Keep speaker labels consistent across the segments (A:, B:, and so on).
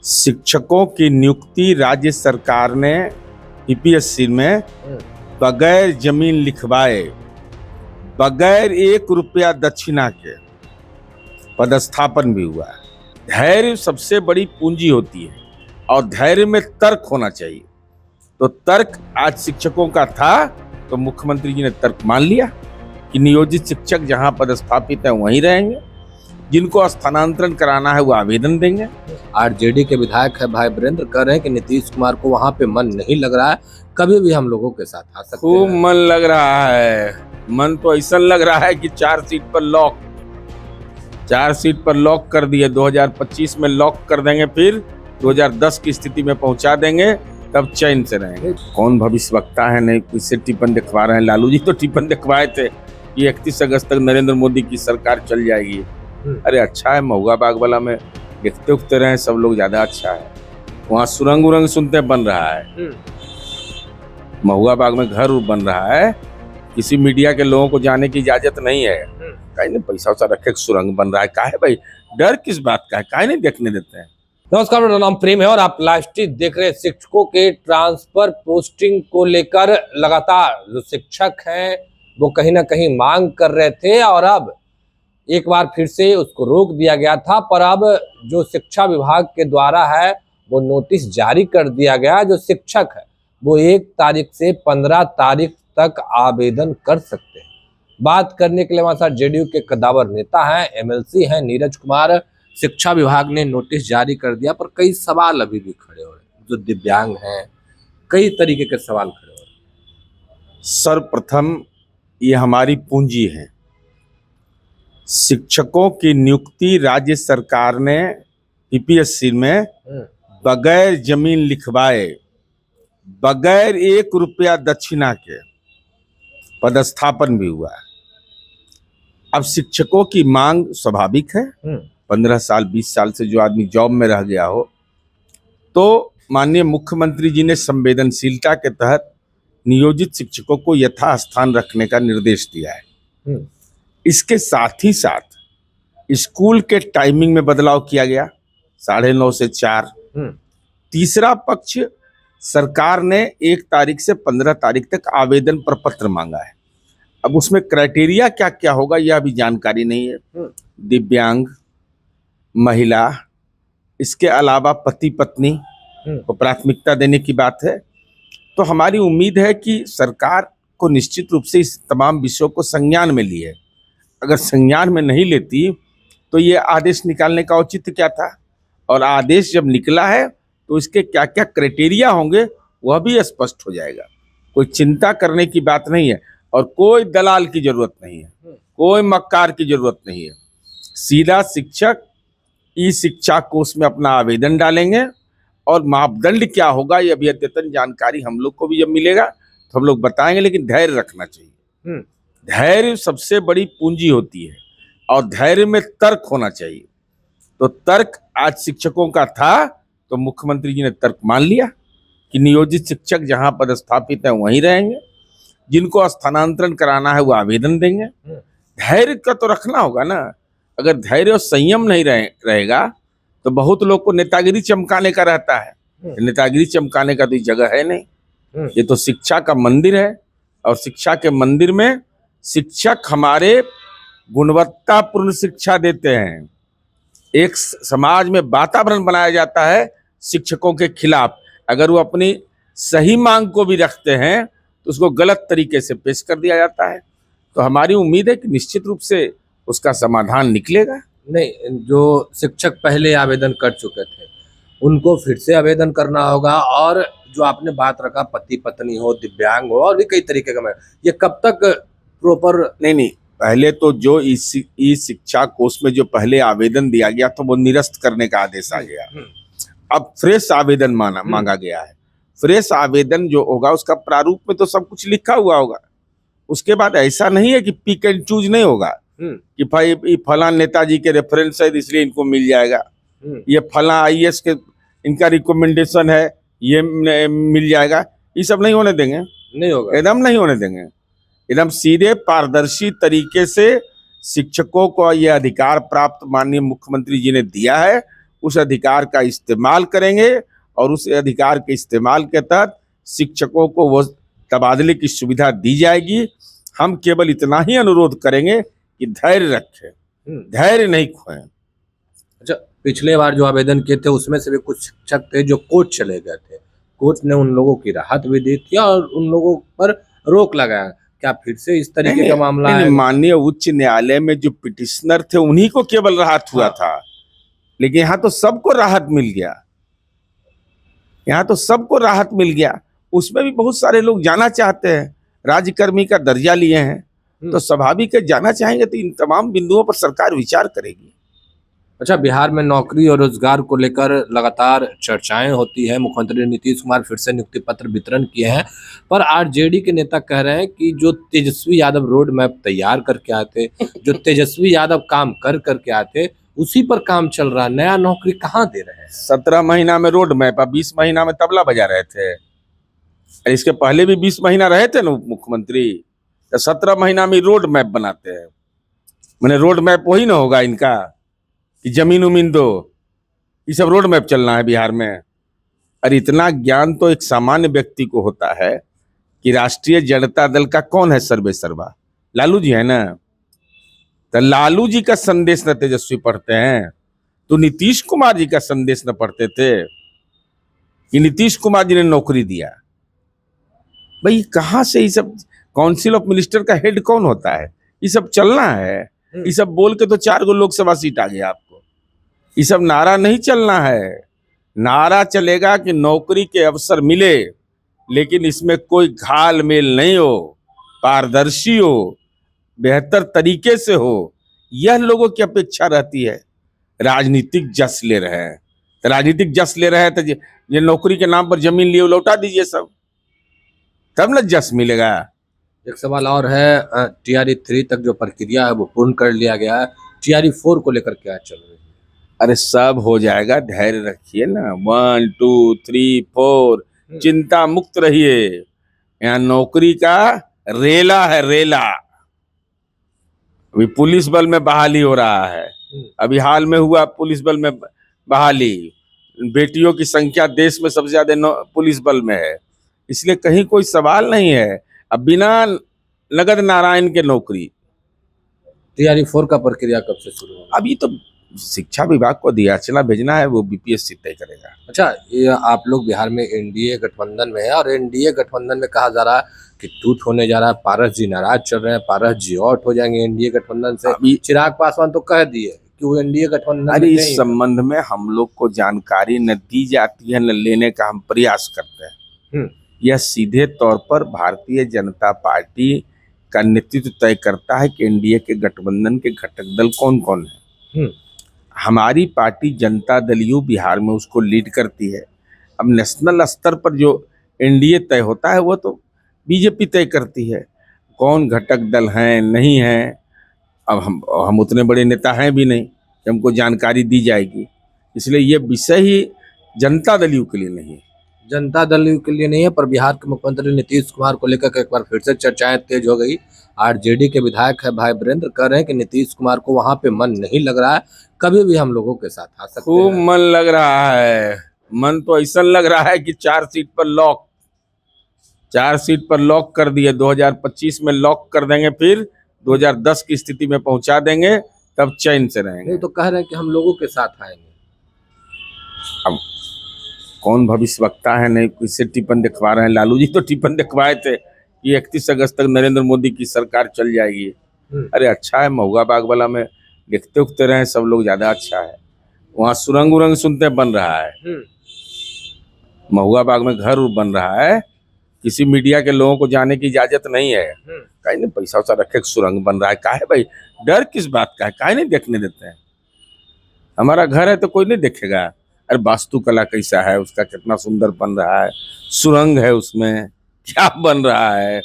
A: शिक्षकों की नियुक्ति राज्य सरकार ने यूपीएससी में बगैर जमीन लिखवाए, बगैर 1 रुपया दक्षिणा के पदस्थापन भी हुआ है। धैर्य सबसे बड़ी पूंजी होती है और धैर्य में तर्क होना चाहिए। तो तर्क आज शिक्षकों का था, तो मुख्यमंत्री जी ने तर्क मान लिया कि नियोजित शिक्षक जहां पदस्थापित है वहीं रहेंगे, जिनको स्थानांतरण कराना है वो आवेदन देंगे।
B: आरजेडी के विधायक है भाई वीरेंद्र कह रहे हैं कि नीतीश कुमार को वहां पे मन नहीं लग रहा है, कभी भी हम लोगों के साथ आ सकते
A: खूब
B: हैं।
A: मन लग रहा है। मन तो ऐसा लग रहा है कि 4 सीट पर लॉक कर दिए। 2025 में लॉक कर देंगे, फिर 2010 की स्थिति में पहुंचा देंगे, तब चैन से रहेंगे। कौन भविष्यवक्ता है, नहीं किससे टिप्पण दिखवा रहे हैं। लालू जी तो टिप्पण दिखवाए थे कि 31 अगस्त तक नरेंद्र मोदी की सरकार चल जाएगी। अरे अच्छा है, महुआ बाग वाला में देखते उठते रहे सब लोग, ज्यादा अच्छा है। वहाँ सुरंग उरंग सुनते बन रहा है, महुआ बाग में घर बन रहा है, किसी मीडिया के लोगों को जाने की इजाजत नहीं है। काहे नहीं पैसा वैसा रखे सुरंग बन रहा है, काहे भाई डर किस बात का है, काहे नहीं देखने देते हैं।
B: नमस्कार, मेरा नाम प्रेम है और आप लाइव स्ट्रीम देख रहे हैं। शिक्षकों के ट्रांसफर पोस्टिंग को लेकर लगातार जो शिक्षक हैं वो कहीं ना कहीं मांग कर रहे थे और अब एक बार फिर से उसको रोक दिया गया था, पर अब जो शिक्षा विभाग के द्वारा है वो नोटिस जारी कर दिया गया। जो शिक्षक है वो 1 तारीख से 15 तारीख तक आवेदन कर सकते हैं। बात करने के लिए हमारे साथ जेडीयू के कद्दावर नेता हैं, एमएलसी हैं नीरज कुमार। शिक्षा विभाग ने नोटिस जारी कर दिया, पर कई सवाल अभी भी खड़े हो रहे हैं। जो दिव्यांग हैं, कई तरीके के सवाल खड़े हो रहे हैं।
A: सर्वप्रथम ये हमारी पूंजी है। शिक्षकों की नियुक्ति राज्य सरकार ने यूपीएससी में बगैर जमीन लिखवाए, बगैर 1 रुपया दक्षिणा के पदस्थापन भी हुआ है। अब शिक्षकों की मांग स्वाभाविक है। 15 साल 20 साल से जो आदमी जॉब में रह गया हो, तो माननीय मुख्यमंत्री जी ने संवेदनशीलता के तहत नियोजित शिक्षकों को यथास्थान रखने का निर्देश दिया है। इसके साथ ही साथ स्कूल के टाइमिंग में बदलाव किया गया, 9:30 से 4। तीसरा पक्ष, सरकार ने 1 तारीख से 15 तारीख तक आवेदन पर पत्र मांगा है। अब उसमें क्राइटेरिया क्या क्या होगा यह अभी जानकारी नहीं है। दिव्यांग, महिला, इसके अलावा पति पत्नी को प्राथमिकता देने की बात है। तो हमारी उम्मीद है कि सरकार को निश्चित रूप से इस तमाम विषयों को संज्ञान में ली है। अगर संज्ञान में नहीं लेती तो ये आदेश निकालने का औचित्य क्या था, और आदेश जब निकला है तो इसके क्या क्या क्राइटेरिया होंगे वह भी स्पष्ट हो जाएगा। कोई चिंता करने की बात नहीं है और कोई दलाल की जरूरत नहीं है, कोई मक्कार की जरूरत नहीं है। सीधा शिक्षक ई शिक्षा कोष में अपना आवेदन डालेंगे और मापदंड क्या होगा ये अभी अद्यतन जानकारी हम लोग को भी जब मिलेगा तो हम लोग बताएंगे, लेकिन धैर्य रखना चाहिए। धैर्य सबसे बड़ी पूंजी होती है और धैर्य में तर्क होना चाहिए। तो तर्क आज शिक्षकों का था, तो मुख्यमंत्री जी ने तर्क मान लिया कि नियोजित शिक्षक जहां पदस्थापित है वहीं रहेंगे, जिनको स्थानांतरण कराना है वो आवेदन देंगे। धैर्य का तो रखना होगा ना। अगर धैर्य और संयम नहीं रहेगा तो बहुत लोग को नेतागिरी चमकाने का रहता है। नेतागिरी चमकाने का तो जगह है नहीं। ये तो शिक्षा का मंदिर है और शिक्षा के मंदिर में शिक्षक हमारे गुणवत्तापूर्ण शिक्षा देते हैं। एक समाज में वातावरण बनाया जाता है शिक्षकों के खिलाफ। अगर वो अपनी सही मांग को भी रखते हैं तो उसको गलत तरीके से पेश कर दिया जाता है। तो हमारी उम्मीद है कि निश्चित रूप से उसका समाधान निकलेगा।
B: नहीं, जो शिक्षक पहले आवेदन कर चुके थे उनको फिर से आवेदन करना होगा, और जो आपने बात रखा पति पत्नी हो, दिव्यांग हो, और भी कई तरीके का, ये कब तक प्रॉपर?
A: नहीं, पहले तो जो ई शिक्षा कोष में जो पहले आवेदन दिया गया तो वो निरस्त करने का आदेश आ गया। अब फ्रेश आवेदन मांगा गया है। फ्रेश आवेदन जो होगा उसका प्रारूप में तो सब कुछ लिखा हुआ होगा। उसके बाद ऐसा नहीं है कि पिक एंड चूज नहीं होगा कि भाई ये फला नेताजी के रेफरेंस है इसलिए इनको मिल जाएगा, ये फला आईएएस के इनका रिकमेंडेशन है ये मिल जाएगा। ये सब नहीं होने देंगे,
B: नहीं होगा,
A: एकदम नहीं होने देंगे। एकदम सीधे पारदर्शी तरीके से शिक्षकों को यह अधिकार प्राप्त माननीय मुख्यमंत्री जी ने दिया है, उस अधिकार का इस्तेमाल करेंगे और उस अधिकार के इस्तेमाल के तहत शिक्षकों को वो तबादले की सुविधा दी जाएगी। हम केवल इतना ही अनुरोध करेंगे कि धैर्य रखें, धैर्य नहीं खोएं।
B: अच्छा, पिछले बार जो आवेदन किए थे उसमें से भी कुछ शिक्षक थे जो कोर्ट चले गए थे, कोर्ट ने उन लोगों की राहत भी दी थी और उन लोगों पर रोक लगाया। क्या फिर से इस तरीके का मामला है?
A: माननीय उच्च न्यायालय में जो पिटिशनर थे उन्हीं को केवल राहत हुआ था, लेकिन यहाँ तो सबको राहत मिल गया, यहाँ तो सबको राहत मिल गया। उसमें भी बहुत सारे लोग जाना चाहते हैं, राज्यकर्मी का दर्जा लिए हैं, तो स्वाभाविक है जाना चाहेंगे, तो इन तमाम बिंदुओं पर सरकार विचार करेगी।
B: अच्छा, बिहार में नौकरी और रोजगार को लेकर लगातार चर्चाएं होती है। मुख्यमंत्री नीतीश कुमार फिर से नियुक्ति पत्र वितरण किए हैं, पर आरजेडी के नेता कह रहे हैं कि जो तेजस्वी यादव रोड मैप तैयार करके आए थे, जो तेजस्वी यादव काम करके आए थे, उसी पर काम चल रहा है, नया नौकरी कहाँ दे रहे हैं?
A: 17 महीना में रोड मैप, 20 महीना में तबला बजा रहे थे। इसके पहले भी 20 महीना रहे थे ना मुख्यमंत्री, तो 17 महीना में रोड मैप बनाते हैं। मैंने रोड मैप वही ना होगा इनका कि जमीन उमीन दो, ये सब रोड मैप चलना है बिहार में। अरे इतना ज्ञान तो एक सामान्य व्यक्ति को होता है कि राष्ट्रीय जनता दल का कौन है सर्वे सर्वा? लालू जी है ना। तो लालू जी का संदेश न तेजस्वी पढ़ते हैं तो नीतीश कुमार जी का संदेश न पढ़ते थे कि नीतीश कुमार जी ने नौकरी दिया। भाई कहाँ से ये सब, काउंसिल ऑफ मिनिस्टर का हेड कौन होता है? ये सब चलना है, ये सब बोल के तो 4 लोकसभा सीट आ गया आपको। ये सब नारा नहीं चलना है, नारा चलेगा कि नौकरी के अवसर मिले, लेकिन इसमें कोई घाल मेल नहीं हो, पारदर्शी हो, बेहतर तरीके से हो, यह लोगों की अपेक्षा रहती है। राजनीतिक जस ले रहे हैं, तो राजनीतिक जस ले रहे हैं तो ये नौकरी के नाम पर जमीन लिए लौटा दीजिए सब, तब न जस मिलेगा।
B: एक सवाल और है, TRE 3 तक जो प्रक्रिया है वो पूर्ण कर लिया गया है, TRE 4 को लेकर क्या चल रही है?
A: अरे सब हो जाएगा, धैर्य रखिए ना। 1 2 3 4 चिंता मुक्त रहिए। यहाँ नौकरी का रेला है, रेला। अभी पुलिस बल में बहाली हो रहा है, अभी हाल में हुआ पुलिस बल में बहाली। बेटियों की संख्या देश में सबसे ज्यादा पुलिस बल में है, इसलिए कहीं कोई सवाल नहीं है। अब बिना नगद नारायण के नौकरी।
B: TRE 4 का प्रक्रिया कब से शुरू होगा?
A: अभी तो शिक्षा विभाग को दियाचला भेजना है, वो BPSC तय करेगा।
B: अच्छा, ये आप लोग बिहार में NDA गठबंधन में है और NDA गठबंधन में कहा जा रहा है कि टूट होने जा रहा है, पारस जी नाराज चल रहे हैं, पारस जी आउट हो जाएंगे NDA गठबंधन से। अभी चिराग पासवान तो कह दिए कि वो NDA गठबंधन।
A: अरे इस संबंध में हम लोग को जानकारी न दी जाती है, न लेने का हम प्रयास करते हैं। यह सीधे तौर पर भारतीय जनता पार्टी का नेतृत्व तय करता है कि NDA के गठबंधन के घटक दल कौन कौन है। हमारी पार्टी जनता दल यू बिहार में उसको लीड करती है। अब नेशनल स्तर पर जो NDA तय होता है वो तो BJP तय करती है, कौन घटक दल हैं नहीं हैं। अब हम उतने बड़े नेता हैं भी नहीं कि हमको जानकारी दी जाएगी, इसलिए ये विषय ही जनता दल यू के लिए नहीं है।
B: जनता दल के लिए नहीं है, पर बिहार के मुख्यमंत्री नीतीश कुमार को लेकर एक बार फिर से चर्चाएं तेज हो गई। आरजेडी के विधायक है भाई वीरेंद्र, कह रहे हैं कि नीतीश कुमार को वहां पे मन नहीं लग रहा है, कभी भी हम लोगों के साथ आ सकते हैं।
A: खूब मन लग रहा है, मन तो ऐसा लग रहा है कि 4 सीट पर लॉक, 4 सीट पर लॉक कर दिए। 2025 में लॉक कर देंगे, फिर 2010 की स्थिति में पहुंचा देंगे, तब चैन से रहेंगे।
B: नहीं तो कह रहे हैं कि हम लोगों के साथ आएंगे।
A: अब कौन भविष्यवक्ता है, नहीं किससे टिप्पण दिखवा रहे हैं? लालू जी तो टिप्पण दिखवाए थे कि 31 अगस्त तक नरेंद्र मोदी की सरकार चल जाएगी। अरे अच्छा है, महुआ बाग वाला में देखते उगते रहे सब लोग, ज्यादा अच्छा है। वहाँ सुरंग उरंग सुनते बन रहा है, महुआ बाग में घर बन रहा है, किसी मीडिया के लोगों को जाने की इजाजत नहीं है। कहीं नहीं पैसा वैसा रखे सुरंग बन रहा है, काहे भाई डर किस बात का है? काहे नहीं देखने देते हैं? हमारा घर है तो कोई नहीं देखेगा। अरे वास्तुकला कैसा है उसका, कितना सुंदर बन रहा है, सुरंग है उसमें, क्या बन रहा है,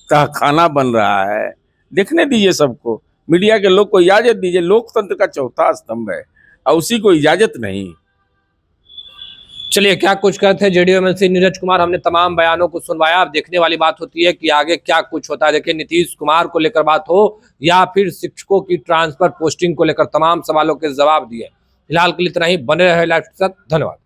A: तहखाना बन रहा है, देखने दीजिए सबको। मीडिया के लोग को इजाजत दीजिए, लोकतंत्र का चौथा स्तंभ है और उसी को इजाजत नहीं।
B: चलिए, क्या कुछ कहते हैं जेडीयू एमएलसी नीरज कुमार, हमने तमाम बयानों को सुनवाया। अब देखने वाली बात होती है कि आगे क्या कुछ होता है। देखिए, नीतीश कुमार को लेकर बात हो या फिर शिक्षकों की ट्रांसफर पोस्टिंग को लेकर तमाम सवालों के जवाब दिए। फिलहाल के लिए इतना ही, बने रहे लाइव के साथ। धन्यवाद।